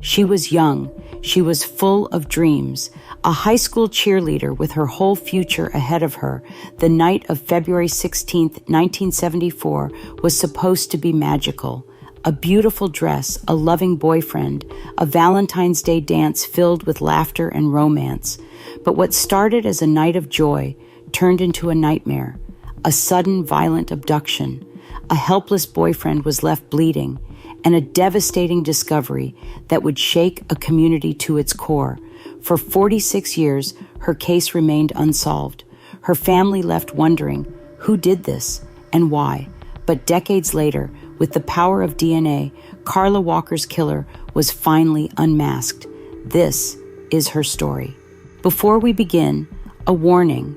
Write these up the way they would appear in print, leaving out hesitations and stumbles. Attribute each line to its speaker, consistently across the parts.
Speaker 1: She was young, she was full of dreams, a high school cheerleader with her whole future ahead of her. The night of February 16th, 1974 was supposed to be magical. A beautiful dress, a loving boyfriend, a Valentine's Day dance filled with laughter and romance. But what started as a night of joy turned into a nightmare, a sudden violent abduction. A helpless boyfriend was left bleeding, and a devastating discovery that would shake a community to its core. For 46 years, her case remained unsolved. Her family left wondering, who did this and why? But decades later, with the power of DNA, Carla Walker's killer was finally unmasked. This is her story. Before we begin, a warning.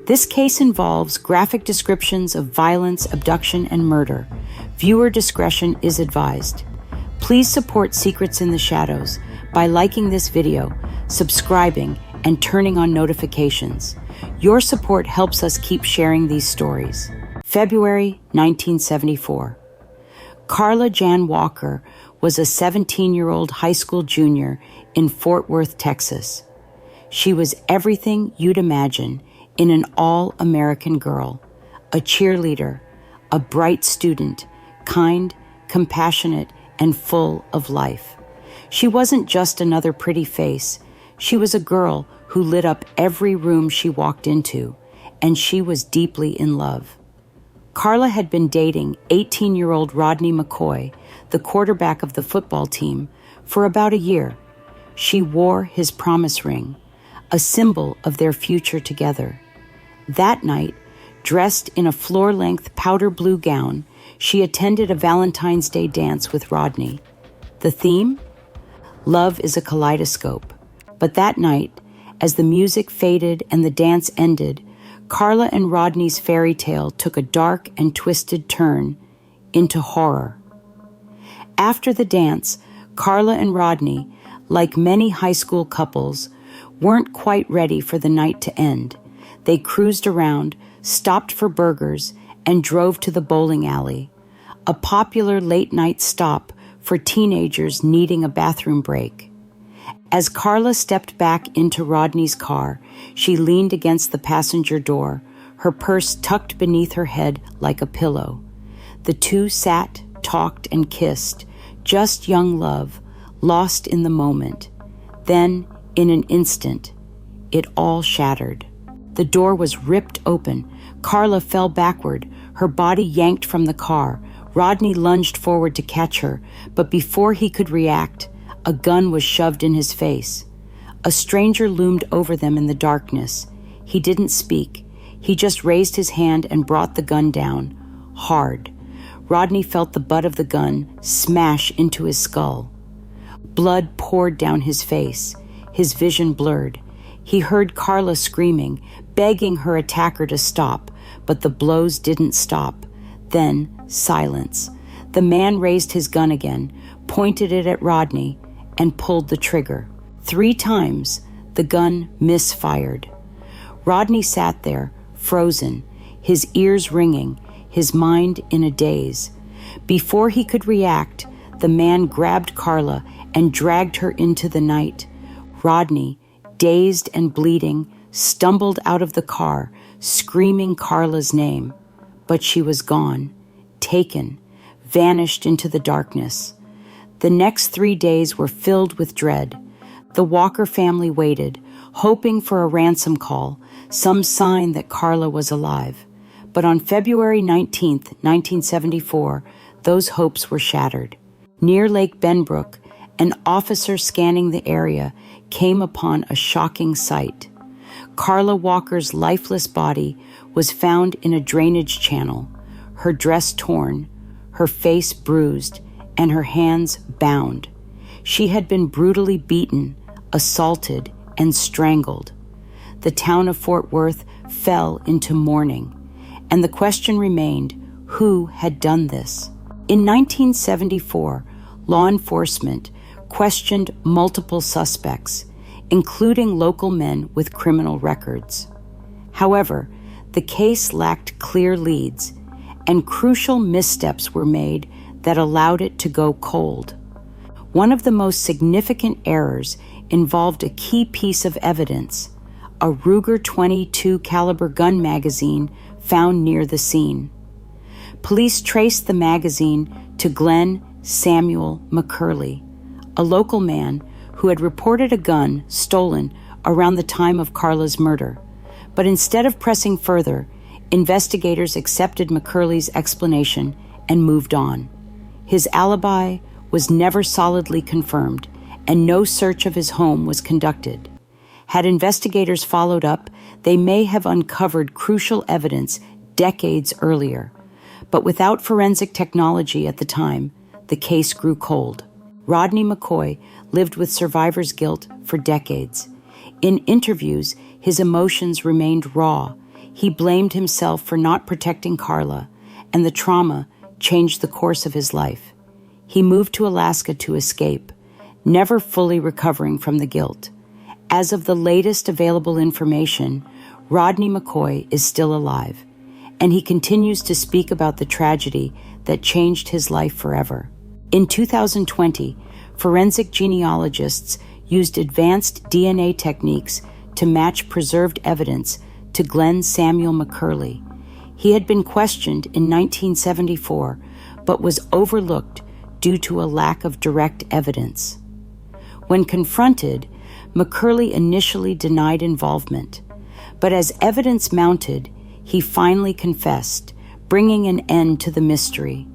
Speaker 1: This case involves graphic descriptions of violence, abduction, and murder. Viewer discretion is advised. Please support Secrets in the Shadows by liking this video, subscribing, and turning on notifications. Your support helps us keep sharing these stories. February 1974. Carla Jan Walker was a 17-year-old high school junior in Fort Worth, Texas. She was everything you'd imagine in an all-American girl, a cheerleader, a bright student, kind, compassionate, and full of life. She wasn't just another pretty face. She was a girl who lit up every room she walked into, and she was deeply in love. Carla had been dating 18-year-old Rodney McCoy, the quarterback of the football team, for about a year. She wore his promise ring, a symbol of their future together. That night, dressed in a floor-length powder blue gown, she attended a Valentine's Day dance with Rodney. The theme? Love is a kaleidoscope. But that night, as the music faded and the dance ended, Carla and Rodney's fairy tale took a dark and twisted turn into horror. After the dance, Carla and Rodney, like many high school couples, weren't quite ready for the night to end. They cruised around, stopped for burgers, and drove to the bowling alley, a popular late-night stop for teenagers needing a bathroom break. As Carla stepped back into Rodney's car, she leaned against the passenger door, her purse tucked beneath her head like a pillow. The two sat, talked, and kissed, just young love, lost in the moment. Then, in an instant, it all shattered. The door was ripped open. Carla fell backward, her body yanked from the car. Rodney lunged forward to catch her, but before he could react, a gun was shoved in his face. A stranger loomed over them in the darkness. He didn't speak. He just raised his hand and brought the gun down, hard. Rodney felt the butt of the gun smash into his skull. Blood poured down his face. His vision blurred. He heard Carla screaming, begging her attacker to stop, but the blows didn't stop. Then, silence. The man raised his gun again, pointed it at Rodney, and pulled the trigger. 3 times, the gun misfired. Rodney sat there, frozen, his ears ringing, his mind in a daze. Before he could react, the man grabbed Carla and dragged her into the night. Rodney, dazed and bleeding, stumbled out of the car, screaming Carla's name. But she was gone, taken, vanished into the darkness. The next 3 days were filled with dread. The Walker family waited, hoping for a ransom call, some sign that Carla was alive. But on February 19th, 1974, those hopes were shattered. Near Lake Benbrook, an officer scanning the area came upon a shocking sight. Carla Walker's lifeless body was found in a drainage channel, her dress torn, her face bruised, and her hands bound. She had been brutally beaten, assaulted, and strangled. The town of Fort Worth fell into mourning, and the question remained, who had done this? In 1974, law enforcement questioned multiple suspects, including local men with criminal records. However, the case lacked clear leads, and crucial missteps were made that allowed it to go cold. One of the most significant errors involved a key piece of evidence, a Ruger .22 caliber gun magazine found near the scene. Police traced the magazine to Glenn Samuel McCurley, a local man who had reported a gun stolen around the time of Carla's murder. But instead of pressing further, investigators accepted McCurley's explanation and moved on. His alibi was never solidly confirmed, and no search of his home was conducted. Had investigators followed up, they may have uncovered crucial evidence decades earlier. But without forensic technology at the time, the case grew cold. Rodney McCoy lived with survivor's guilt for decades. In interviews, his emotions remained raw. He blamed himself for not protecting Carla, and the trauma changed the course of his life. He moved to Alaska to escape, never fully recovering from the guilt. As of the latest available information, Rodney McCoy is still alive, and he continues to speak about the tragedy that changed his life forever. In 2020, forensic genealogists used advanced DNA techniques to match preserved evidence to Glenn Samuel McCurley. He had been questioned in 1974, but was overlooked due to a lack of direct evidence. When confronted, McCurley initially denied involvement, but as evidence mounted, he finally confessed, bringing an end to the mystery.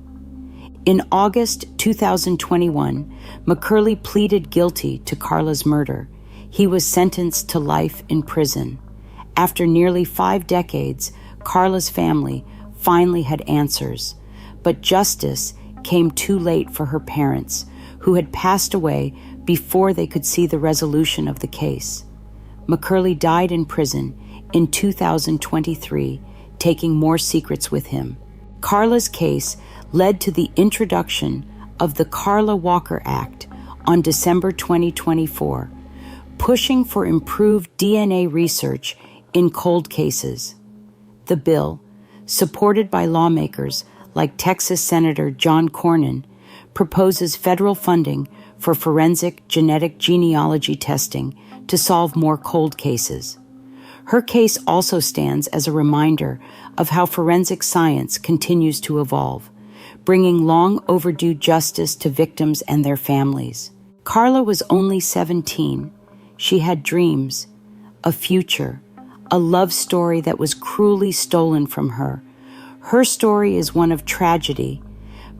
Speaker 1: In August 2021, McCurley pleaded guilty to Carla's murder. He was sentenced to life in prison. After nearly 5 decades, Carla's family finally had answers, but justice came too late for her parents, who had passed away before they could see the resolution of the case. McCurley died in prison in 2023, taking more secrets with him. Carla's case led to the introduction of the Carla Walker Act on December 2024, pushing for improved DNA research in cold cases. The bill, supported by lawmakers like Texas Senator John Cornyn, proposes federal funding for forensic genetic genealogy testing to solve more cold cases. Her case also stands as a reminder of how forensic science continues to evolve, bringing long-overdue justice to victims and their families. Carla was only 17. She had dreams, a future, a love story that was cruelly stolen from her. Her story is one of tragedy,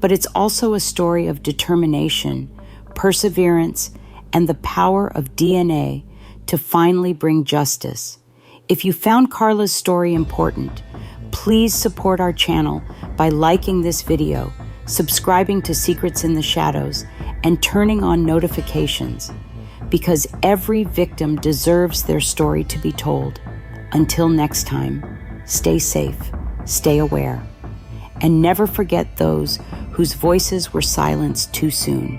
Speaker 1: but it's also a story of determination, perseverance, and the power of DNA to finally bring justice. If you found Carla's story important, please support our channel by liking this video, subscribing to Secrets in the Shadows, and turning on notifications, because every victim deserves their story to be told. Until next time, stay safe, stay aware, and never forget those whose voices were silenced too soon.